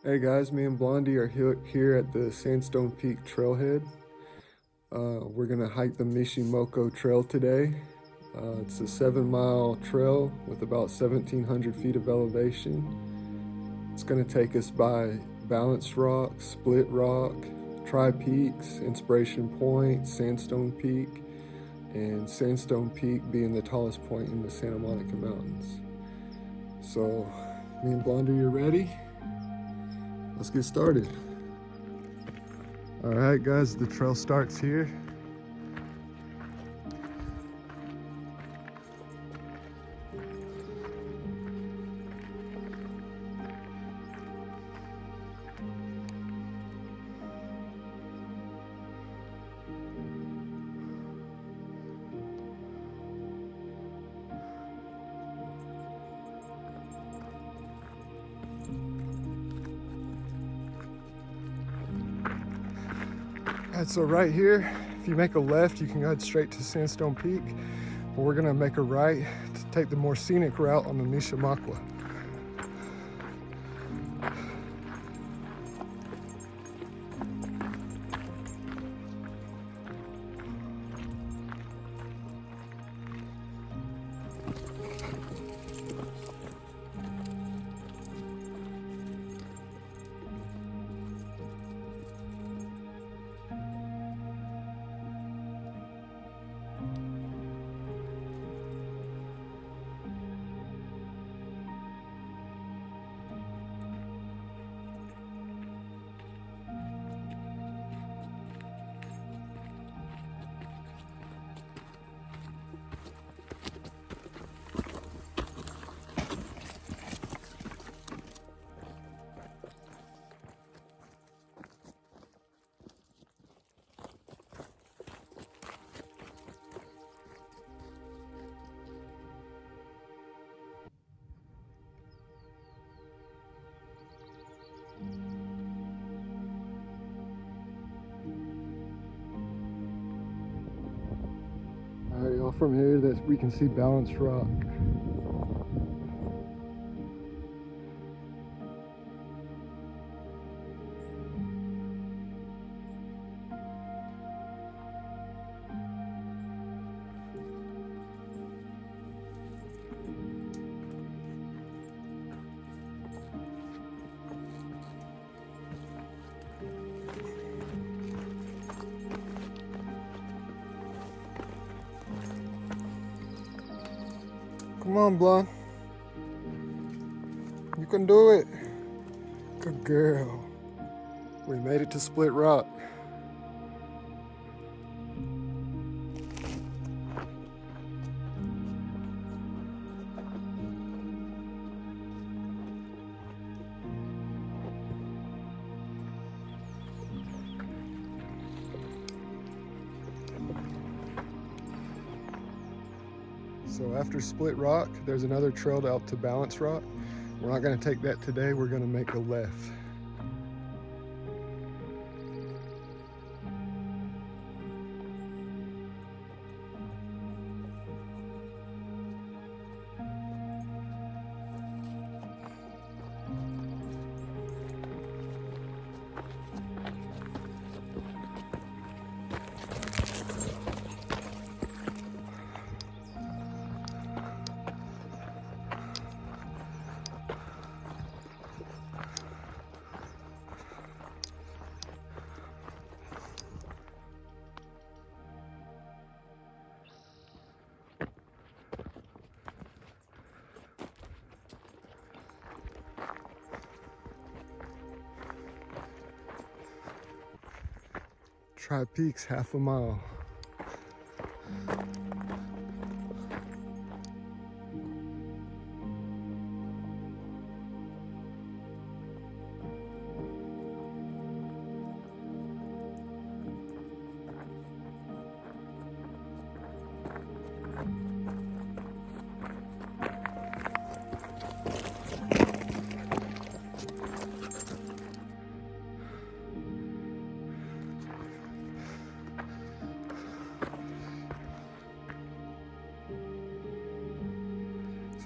Hey guys, me and Blondie are here at the Sandstone Peak trailhead. We're gonna hike the Mishe Mokwa trail today. It's a 7-mile trail with about 1,700 feet of elevation. It's gonna take us by Balanced Rock, Split Rock, Tri-Peaks, Inspiration Point, Sandstone Peak, and Sandstone Peak being the tallest point in the Santa Monica Mountains. So, me and Blondie are ready. Let's get started. All right, guys, the trail starts here. All right, so right here, if you make a left, you can go straight to Sandstone Peak, but we're gonna make a right to take the more scenic route on the Mishe Mokwa. All right, y'all, from here that we can see Balanced Rock. Come on, Blonde. You can do it. Good girl. We made it to Split Rock. So after Split Rock, there's another trail out to Balance Rock. We're not gonna take that today, we're gonna make a left. Tri-Peaks, half a mile.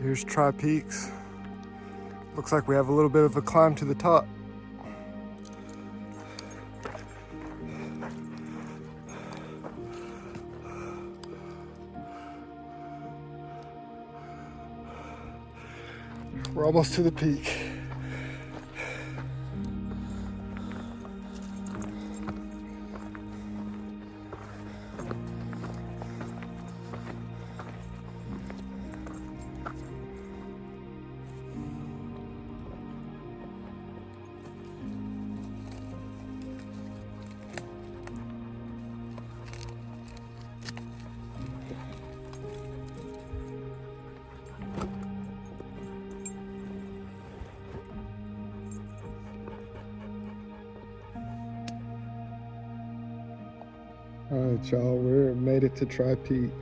Here's Tri-Peaks. Looks like we have a little bit of a climb to the top. almost to the peak. All right, y'all, we're made it to Tri Peaks.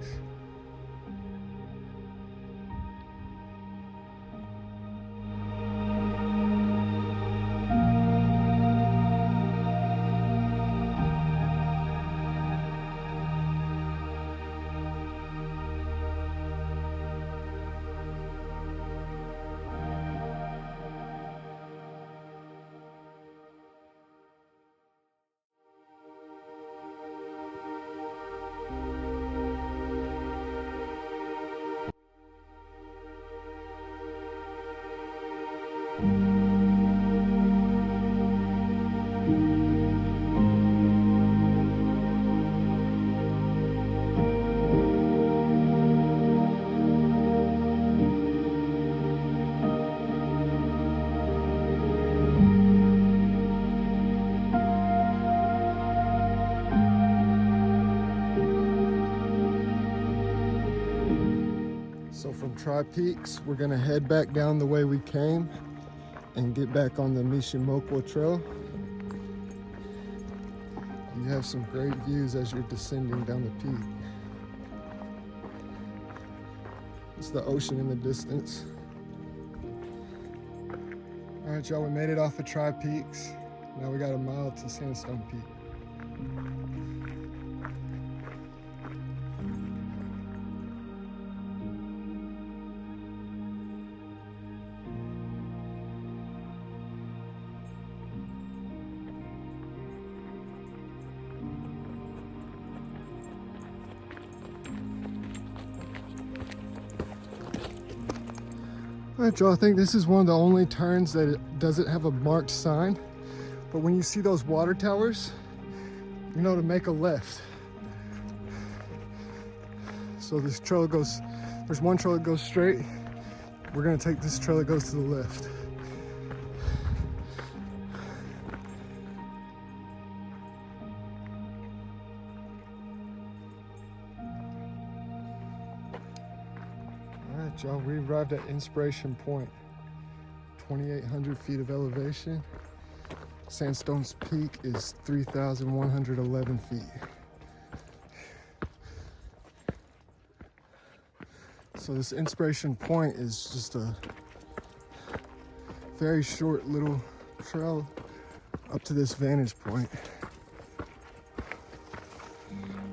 So from Tri Peaks, we're gonna head back down the way we came and get back on the Mishe Mokwa trail. You have some great views as you're descending down the peak. It's the ocean in the distance. All right, y'all, we made it off of Tri Peaks. Now we got a mile to Sandstone Peak. All right, y'all, I think this is one of the only turns that it doesn't have a marked sign. But when you see those water towers, you know to make a left. So this trail goes, there's one trail that goes straight. We're gonna take this trail that goes to the left. Y'all, we arrived at Inspiration Point, 2,800 feet of elevation. Sandstone's peak is 3,111 feet. So this Inspiration Point is just a very short little trail up to this vantage point.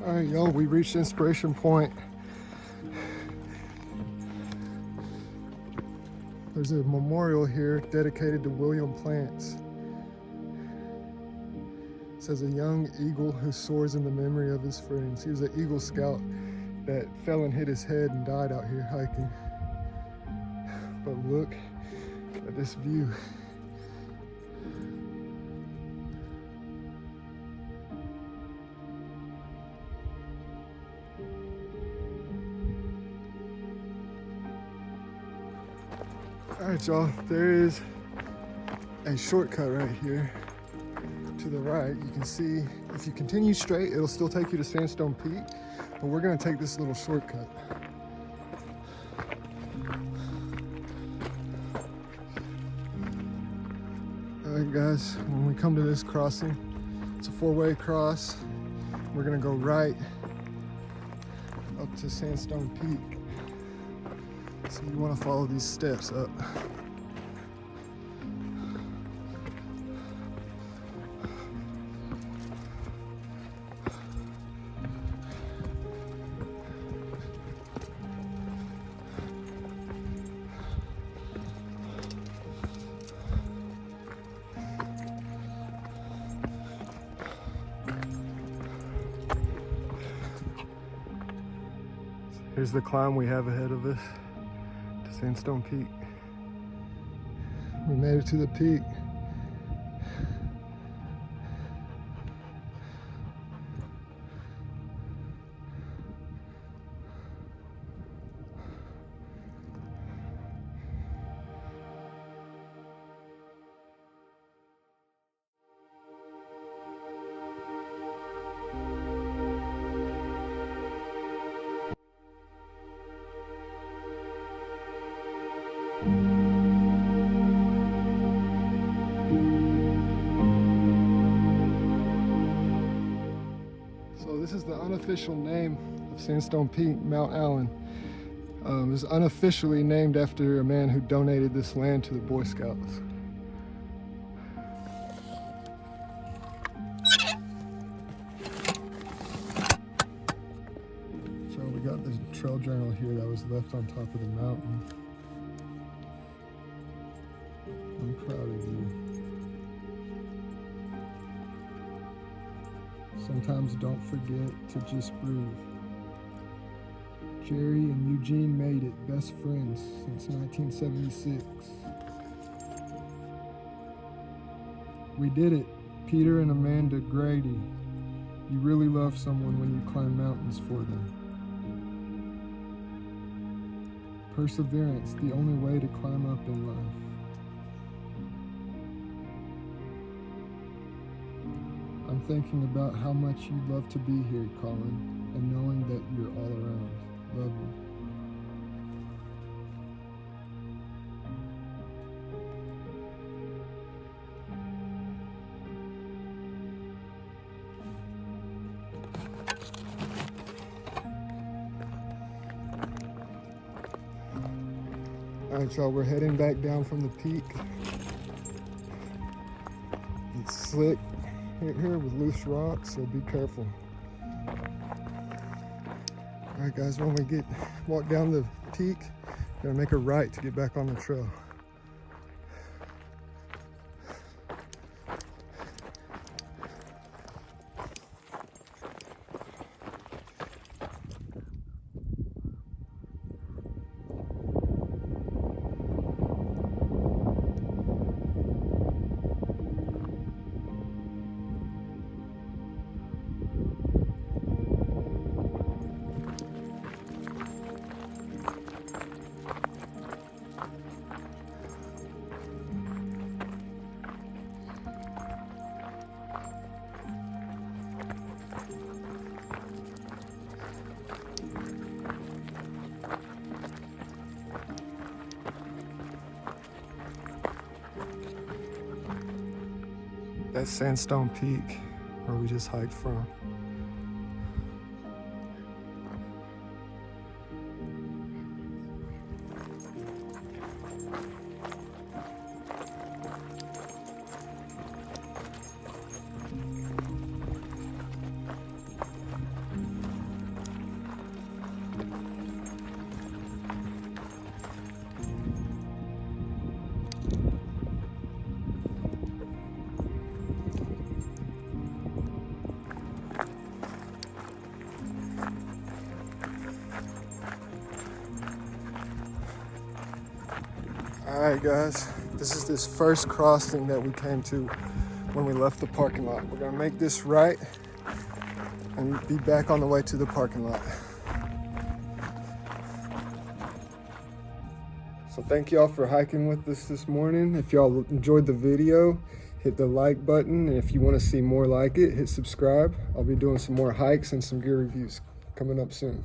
All right, y'all, we reached Inspiration Point. There's a memorial here dedicated to William Plants. It says a young eagle who soars in the memory of his friends. He was an Eagle Scout that fell and hit his head and died out here hiking. But look at this view. All right, y'all, there is a shortcut right here to the right. You can see if you continue straight, it'll still take you to Sandstone Peak, but we're gonna take this little shortcut. All right, guys, when we come to this crossing, it's a four-way cross. We're gonna go right up to Sandstone Peak. So you want to follow these steps up. Here's the climb we have ahead of us to Sandstone Peak. We made it to the peak. So this is the unofficial name of Sandstone Peak, Mount Allen. It was unofficially named after a man who donated this land to the Boy Scouts. So we got this trail journal here that was left on top of the mountain. I'm proud of you. Sometimes don't forget to just breathe. Jerry and Eugene made it, best friends since 1976. We did it, Peter and Amanda Grady. You really love someone when you climb mountains for them. Perseverance, the only way to climb up in life. I'm thinking about how much you love to be here, Colin, and knowing that you're all around. Love you. All right, y'all, we're heading back down from the peak. It's slick here with loose rocks, so be careful. All right, guys, when we walk down the peak, we're gonna make a right to get back on the trail. That's Sandstone Peak, where we just hiked from. All right, guys, this is this first crossing that we came to when we left the parking lot. We're gonna make this right and be back on the way to the parking lot. So thank y'all for hiking with us this morning. If y'all enjoyed the video, hit the like button. And if you wanna see more like it, hit subscribe. I'll be doing some more hikes and some gear reviews coming up soon.